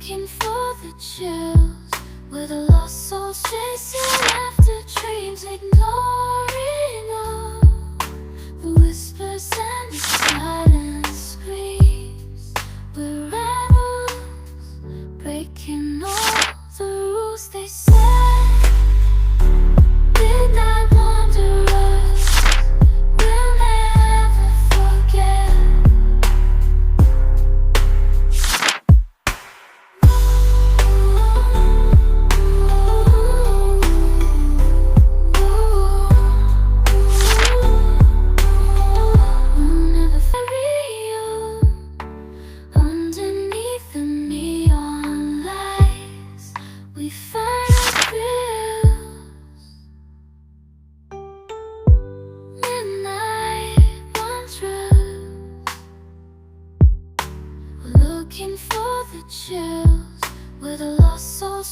looking for the chills, where the lost souls chasing after dreams, ignoring all the whispers and the silent screams. We're rebels, breaking all the rules they set. Midnight wanderers, we'll never forget. We'll never bury you underneath the neon lights. We find our thrills. Midnight wanderers, we're looking for the chills, where the lost souls